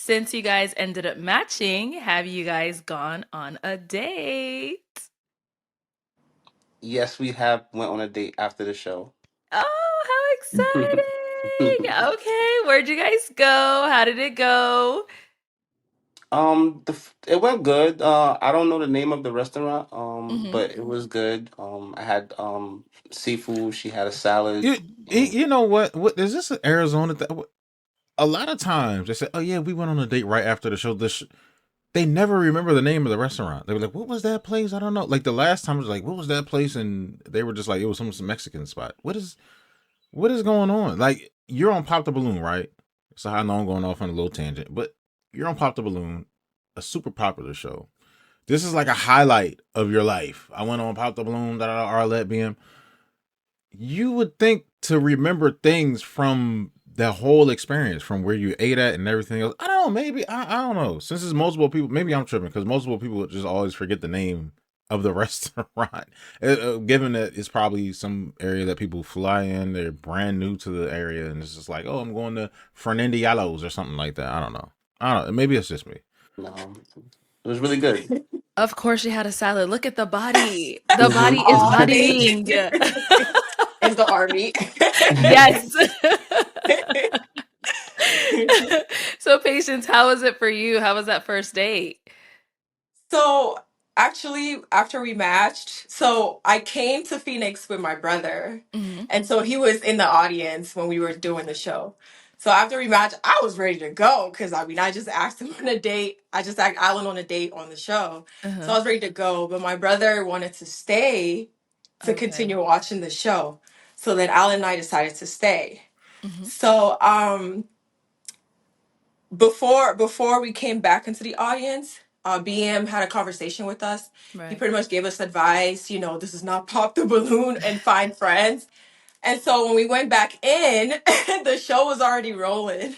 since you guys ended up matching, have you guys gone on a date? Yes, we have went on a date after the show. Oh, how exciting! Okay, where'd you guys go? How did it go? It went good. I don't know the name of the restaurant, Mm-hmm. but it was good. I had seafood. She had a salad. You you know what is this in Arizona? A lot of times they say, "Oh yeah, we went on a date right after the show." They never remember the name of the restaurant. They were like, "What was that place?" I don't know. Like the last time I was like, "What was that place?" And they were just like, "It was some Mexican spot." What is going on? Like you're on Pop the Balloon, right? So I know I'm going off on a little tangent, but you're on Pop the Balloon, a super popular show. This is like a highlight of your life. I went on Pop the Balloon, Arlette BM. You would think to remember things from the whole experience, from where you ate at and everything else. I don't know. Maybe I don't know. Since it's multiple people, maybe I'm tripping because multiple people just always forget the name of the restaurant. Given that it's probably some area that people fly in, they're brand new to the area, and it's just like, oh, I'm going to Fernandillos or something like that. I don't know. I don't know. Maybe it's just me. No, it was really good. Of course, she had a salad. Look at the body. The Hmm. body is Aw, thank you. bodying. In the army. Yes. So, Patience, how was it for you? How was that first date? So actually, after we matched, so I came to Phoenix with my brother, Hmm. and so he was in the audience when we were doing the show. So after we matched, I was ready to go because I mean, I just asked him on a date. I just asked Alan on a date on the show, so Uh-huh. I was ready to go. But my brother wanted to stay to Okay. continue watching the show. So then Alan and I decided to stay. Hmm. So before we came back into the audience, BM had a conversation with us. He Right. pretty much gave us advice, this is not pop the balloon and find friends. And so when we went back in, the show was already rolling.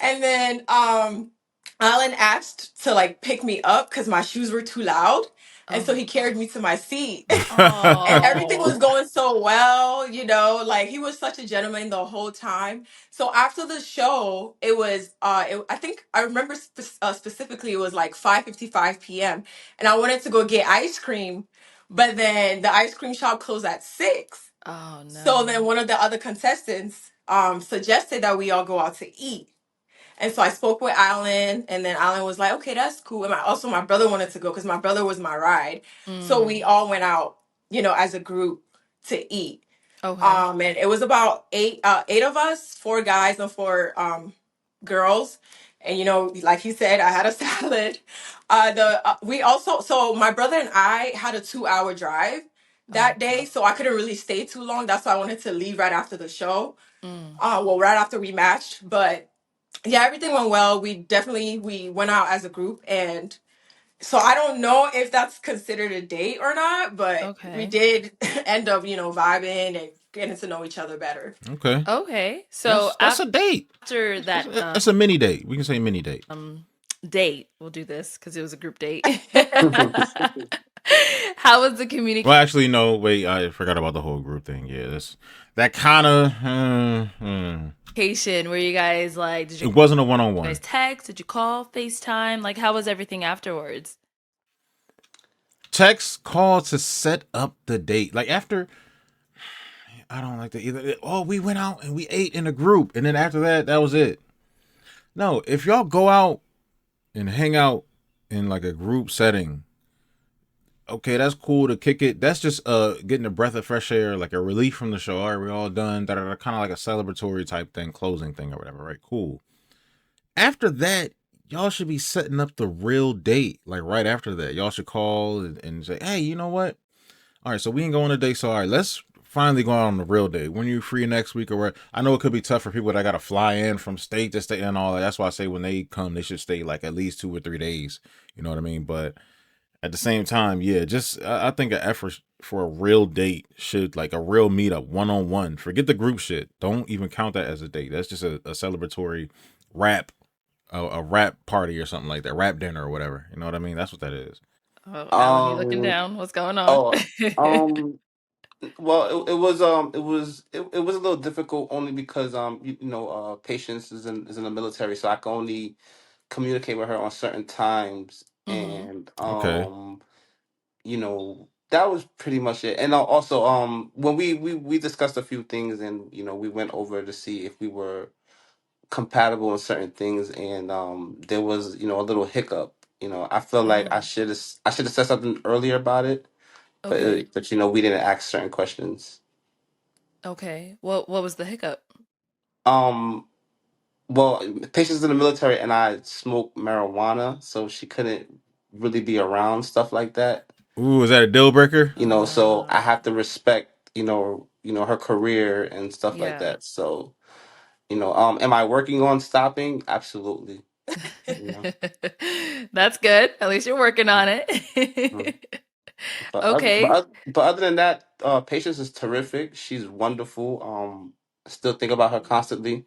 And then Alan asked to like pick me up because my shoes were too loud. And Oh so my he carried me gosh. to my seat. And everything was Oh. going so well, like he was such a gentleman the whole time. So after the show, I think I remember specifically it was like 5:55 p.m. and I wanted to go get ice cream, but then the ice cream shop closed at 6. Oh So no. then one of the other contestants suggested that we all go out to eat. And so I spoke with Alan, and then Alan was like, "Okay, that's cool." And also my brother wanted to go because my brother was my ride. So we Mm. all went out, as a group to eat. Okay. And it was about eight of us, four guys and four girls. And like he said, I had a salad. The we also so my brother and I had a 2-hour drive Oh that day, wow. so I couldn't really stay too long. That's why I wanted to leave right after the show. Mm. Well, right after we matched, but yeah, everything went well. We went out as a group, and so I don't know if that's considered a date or not, but we Okay. did end up, vibing and getting to know each other better. Okay, Okay. So that's a date. after That's that that's a mini date. We can say mini date. date, we'll do this because it was a group date. How was the Well, communication? actually, no. Wait, I forgot about the whole group thing. Yeah, that kind of. Were you guys like, did you It wasn't a one on guys one. text? Did you call, FaceTime? Like, how was everything afterwards? Text call to set up the date. Like after, I don't like to either. Oh, we went out and we ate in a group, and then after that, that was it. No, if y'all go out and hang out in like a group setting, okay, that's cool to kick it. That's just getting a breath of fresh air, like a relief from the show. All right, we're all done. Kind of like a celebratory type thing, closing thing or whatever. Right, cool. After that, y'all should be setting up the real date. Like right after that, y'all should call and say, hey, you know what? All right, so we ain't going on a date. So all right, let's finally go out on the real date. When you free next week or what? I know it could be tough for people that got to fly in from state to state and all that. That's why I say when they come, they should stay like at least 2 or 3 days. You know what I mean? But at the same time, yeah, just I think an effort for a real date should like a real meetup, one on one. Forget the group shit. Don't even count that as a date. That's just a celebratory rap, a rap party or something like that, rap dinner or whatever. You know what I mean? That's what that is. Oh, Alan, you looking um. down? What's going on? Oh. Um. Well, it was a little difficult only because Patience is in the military, so I can only communicate with her on certain times, Mm-hmm. and Okay. that was pretty much it. And also, when we discussed a few things, and we went over to see if we were compatible in certain things, and there was a little hiccup. I feel like Oh, I should have said something earlier about it, okay. but we didn't ask certain questions. Okay. What was the hiccup? Um, well, Patience in the military, and I smoke marijuana, so she couldn't really be around stuff like that. Ooh, is that a deal breaker? So I have Ah, to respect her career and stuff like yeah. that. So am I working on stopping? Absolutely. You know. That's good. At least you're working on Mhm. it. But Okay. other than that, Patience is terrific. She's wonderful. I still think about her constantly.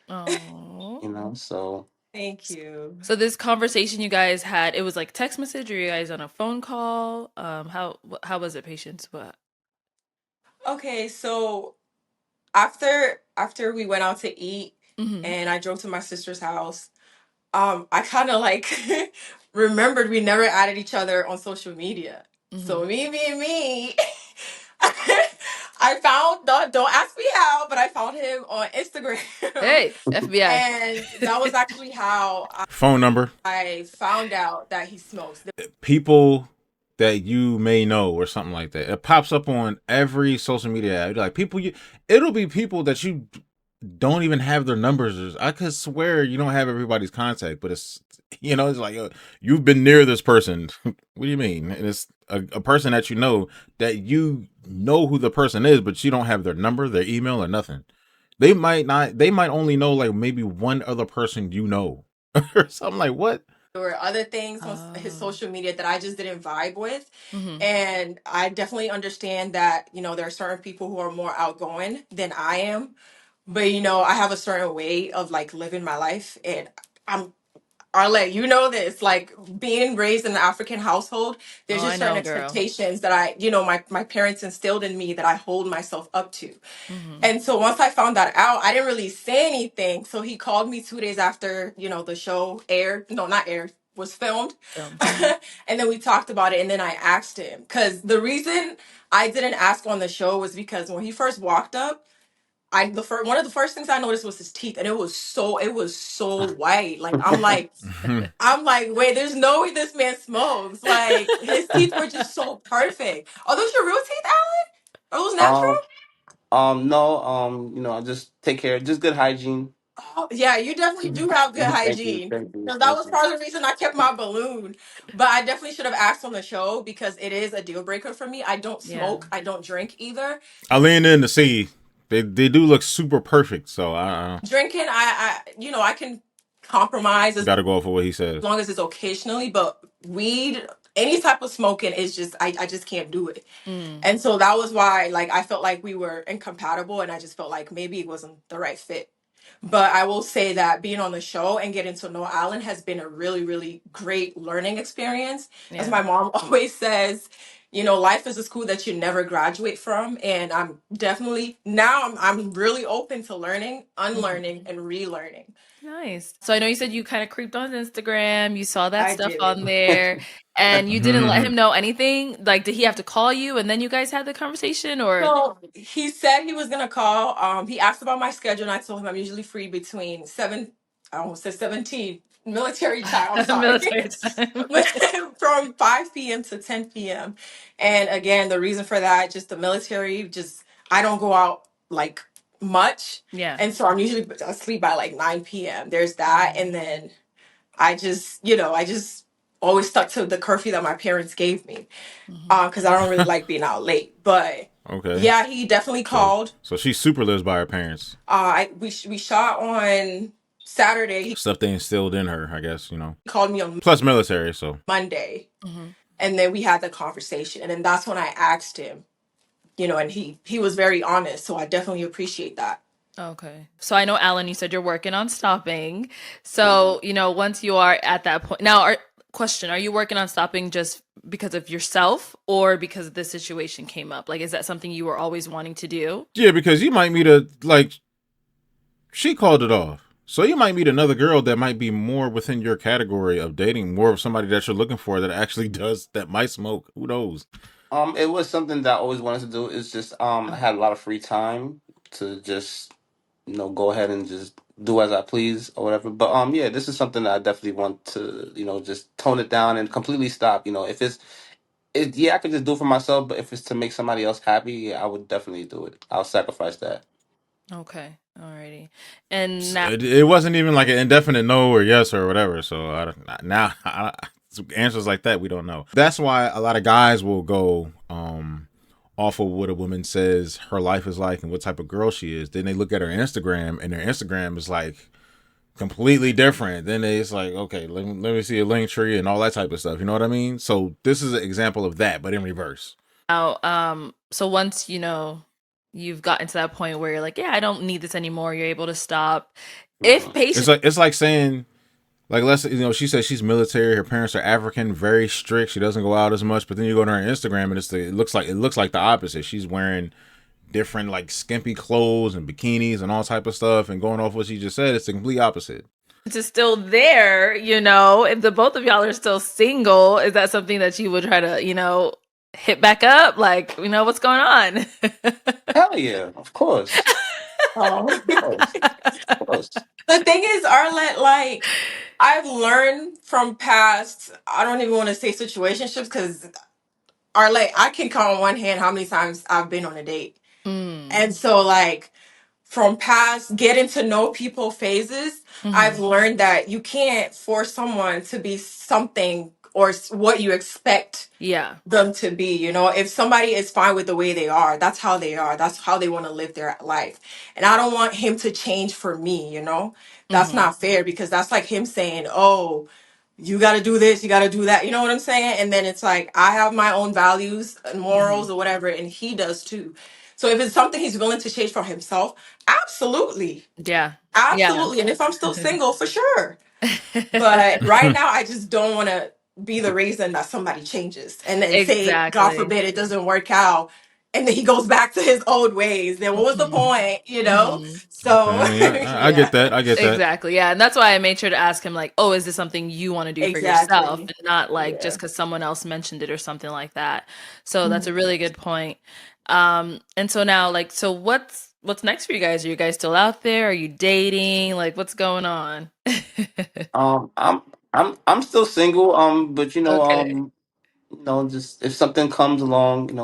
Oh. So Thank you. So this conversation you guys had, it was like text message or you guys on a phone call? How was it, Patience? What? Okay, so after we went out to eat Mm-hmm. and I drove to my sister's house, I kind of like remembered we never added each other on social media. Mm-hmm. So me, I found, don't ask me how, but I found him on Instagram. Hey, FBI. And that was actually how Phone number. I found out that he smokes. People that you may know or something like that. It pops up on every social media app. Like it'll be people that you don't even have their numbers. I could swear you don't have everybody's contact, but it's like you've been near this person. What do you mean? And it's a person that you know who the person is, but you don't have their number, their email, or nothing. They might not. They might only know like maybe one other person or something like what. There were other things on his Oh. social media that I just didn't vibe with. Mm-hmm. And I definitely understand that, there are certain people who are more outgoing than I am. But, I have a certain way of like living my life. And I'm Arlette, you know this, like being raised in an African household, there's Oh, I just certain know, girl. expectations that my parents instilled in me that I hold myself up to. Mm-hmm. And so once I found that out, I didn't really say anything. So he called me 2 days after, the show aired. No, not aired, was filmed. Film. Mm-hmm. And then we talked about it. And then I asked him, because the reason I didn't ask on the show was because when he first walked up, one of the first things I noticed was his teeth, and it was so white. Like I'm like, wait, there's no way this man smokes. Like his teeth were just so perfect. Are those your real teeth, Alan? Are those natural? um no, I just take care, just good hygiene. Oh, yeah, you definitely do have good Thank you, hygiene. thank you, So that thank was you. part of the reason I kept my balloon. But I definitely should have asked on the show because it is a deal breaker for me. I don't Yeah. smoke. I don't drink either. I leaned in to see. They do look super perfect, so I Drinking, I can compromise as got to go off of what he says. long as it's occasionally. But weed, any type of smoking is just, I just can't do it. Mm. And so that was why, like, I felt like we were incompatible, and I just felt like maybe it wasn't the right fit. But I will say that being on the show and getting to know Alan has been a really, really great learning experience. As Yeah. my mom always says, life is a school that you never graduate from. And I'm definitely now I'm really open to learning, unlearning, Mm-hmm. and relearning. Nice. So I know you said you kind of creeped on Instagram. You saw that I stuff did. on there, and you didn't let him know anything. Like, did he have to call you, and then you guys had the conversation, or So he said he was gonna call. He asked about my schedule, and I told him I'm usually free between seven. I almost said 17. Military child. I'm sorry. military time? From 5 p.m. to 10 p.m. And again, the reason for that, just the military. Just I don't go out like much, Yeah. and so I'm usually asleep by like 9 p.m. There's that, and Mm-hmm. then I just always stuck to the curfew that my parents gave me because I don't really like being out late. But Okay, yeah, he definitely so called. she super lives by her parents. We shot on Saturday. He Stuff they instilled in her, I guess. called me on Plus military, so Monday, Mm-hmm. and then we had the conversation, and then that's when I asked him, and he was very honest. So I definitely appreciate that. Okay. So I know, Alan, you said you're working on stopping. Mhm. So, once you are at that point now, question, are you working on stopping just because of yourself or because this situation came up? Like, is that something you were always wanting to do? Yeah, because you might meet she called it off. So you might meet another girl that might be more within your category of dating, more of somebody that you're looking for that actually does, that might smoke. Who knows? It was something that I always wanted to do. It's just I had a lot of free time to just go ahead and just do as I please or whatever. But yeah, this is something that I definitely want to just tone it down and completely stop. If yeah, I could just do it for myself. But if it's to make somebody else happy, yeah, I would definitely do it. I'll sacrifice that. Okay. Alrighty. And now, It wasn't even like an indefinite no or yes or whatever. So answers like that we don't know. That's why a lot of guys will go off of what a woman says her life is like and what type of girl she is. Then they look at her Instagram and their Instagram is like completely different. Then it's like, okay, let me see a link tree and all that type of stuff. You know what I mean? So this is an example of that, but in reverse. so once you've gotten to that point where you're like, yeah, I don't need this anymore, you're able to stop. If Mhm. patient, It's like saying, like, let's, she says she's military. Her parents are African, very strict. She doesn't go out as much. But then you go to her Instagram, and it looks like the opposite. She's wearing different like skimpy clothes and bikinis and all type of stuff. And going off what she just said, it's the complete opposite. is still there, if the both of y'all are still single, is that something that you would try to, hit back up? Like, what's going on? Hell yeah, of course, Oh. of course, of course. The thing is, Arlette, like, I've learned from past, I don't even want to say situationships because, Arlette, I can count on one hand how many times I've been on a date. Mm. And so, like, from past getting to know people phases, I've Mhm. learned that you can't force someone to be something or what you expect Yeah. them to be. If somebody is fine with the way they are, that's how they are, that's how they want to live their life, and I don't want him to change for me. That's Mhm. not fair, because that's like him saying, oh, you got to do this, you got to do that, you know what I'm saying? And then it's like, I have my own values and Mhm. morals or whatever, and he does too. So if it's something he's willing to change for himself, absolutely. Yeah. Yeah. Absolutely. And if I'm still single, for sure. But right now, I just don't want to be the reason that somebody changes and then say, God Exactly. forbid, it doesn't work out. And then he goes back to his old ways. Then what was the Mhm. point? Mhm. So, Okay, yeah, I get yeah, that. I get that. Exactly. Yeah. And that's why I made sure to ask him, like, oh, is this something you want to do for yourself? exactly. And not like just Yeah. because someone else mentioned it or something like that. So that's a Mhm. really good point. And so now, like, so what's next for you guys? Are you guys still out there? Are you dating? Like, what's going on? I'm I'm still single. But Okay. just if something comes along,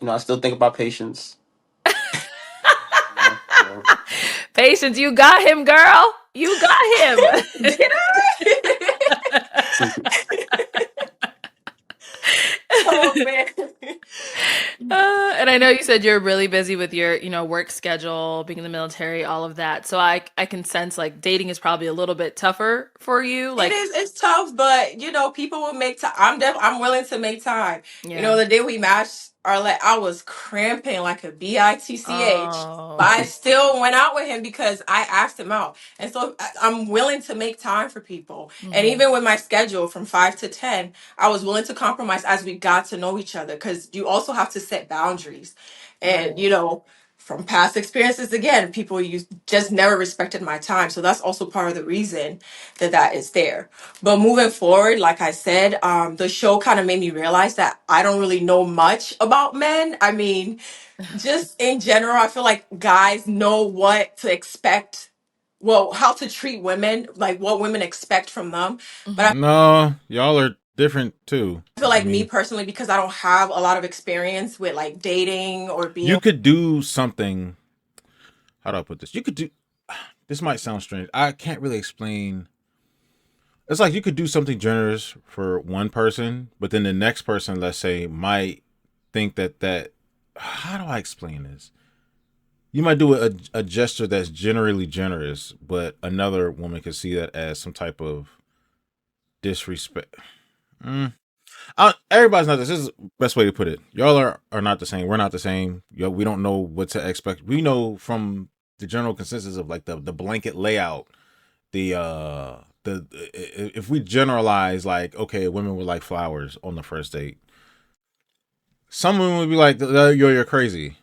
I still think about patience. So. Patience, you got him, girl. You got him. Did I? Oh, man. And I know you said you're really busy with your, work schedule, being in the military, all of that. So I can sense like dating is probably a little bit tougher for you. It Like, is. It's tough, but people will make time. I'm willing to make time. yeah. The day we matched, Arlette, I was cramping like a bitch, but Oh. I still went out with him because I asked him out, and so I'm willing to make time for people. And Hmm. even with my schedule from 5 to 10, I was willing to compromise as we got to know each other, because you also have to set boundaries, and Right. from past experiences, again, people just never respected my time, so that's also part of the reason that is there. But moving forward, like I said, the show kind of made me realize that I don't really know much about men. I mean, just in general, I feel like guys know what to expect. Well, how to treat women, like what women expect from them. But Hmm. No, y'all are different too. I feel I like, me mean, personally, because I don't have a lot of experience with like dating or you being. could do something. How do I put this? You could do. This might sound strange. I can't really explain. It's like you could do something generous for one person, but then the next person, let's say, might think that. How do I explain this? You might do a gesture that's generally generous, but another woman could see that as some type of disrespect. Mm. Everybody's not. This is the best way to put it. Y'all are not the same. We're not the same. We don't know what to expect. We know from the general consensus of like the blanket layout, the if we generalize, like, okay, women would like flowers on the first date. Some women would be like, you're crazy.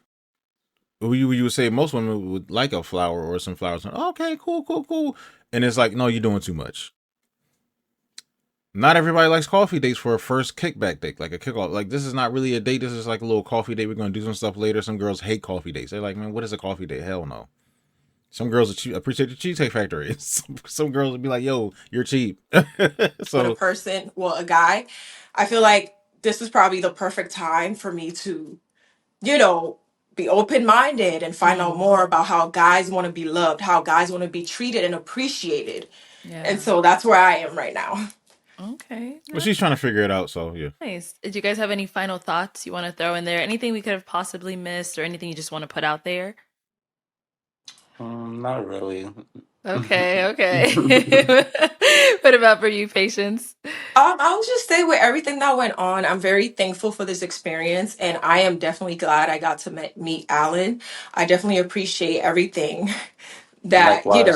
You would say most women would like a flower or some flowers. Okay, cool, cool, cool. And it's like, no, you're doing too much. Not everybody likes coffee dates for a first kickback date, like a kickoff. Like, this is not really a date. This is like a little coffee date. We're going to do some stuff later. Some girls hate coffee dates. They're like, man, what is a coffee date? Hell no. Some girls appreciate the Cheesecake Factory. Some girls would be like, yo, you're cheap. With a So, person, well, a guy, I feel like this is probably the perfect time for me to, you know, be open minded and find out Mm, more about how guys want to be loved, how guys want to be treated and appreciated. And yeah. so that's where I am right now. Okay. but she's trying to figure it out. So, yeah. Nice. Did you guys have any final thoughts you want to throw in there? Anything we could have possibly missed or anything you just want to put out there? Not really. Okay, okay. What about for you, Patience? I'll just say with everything that went on, I'm very thankful for this experience, and I am definitely glad I got to meet Alan. I definitely appreciate everything that, Likewise.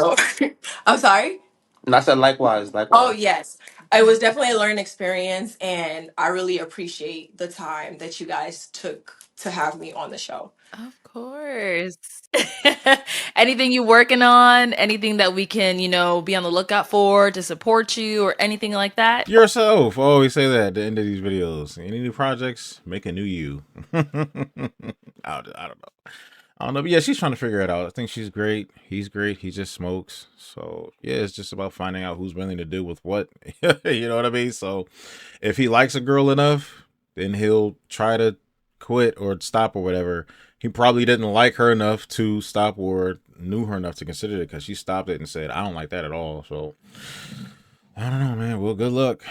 I'm sorry. And I said likewise, Oh, likewise. yes. It was definitely a learning experience, and I really appreciate the time that you guys took to have me on the show. Of course. Anything you working on? Anything that we can, be on the lookout for to support you or anything like that? Yourself. I always say that at the end of these videos. Any new projects, make a new you. I don't know. I don't know. But yeah, she's trying to figure it out. I think she's great. He's great. He just smokes. So yeah, it's just about finding out who's willing to deal with what. You know what I mean? So if he likes a girl enough, then he'll try to quit or stop or whatever. He probably didn't like her enough to stop or knew her enough to consider it, because she stopped it and said, I don't like that at all. So I don't know, man. Well, good luck.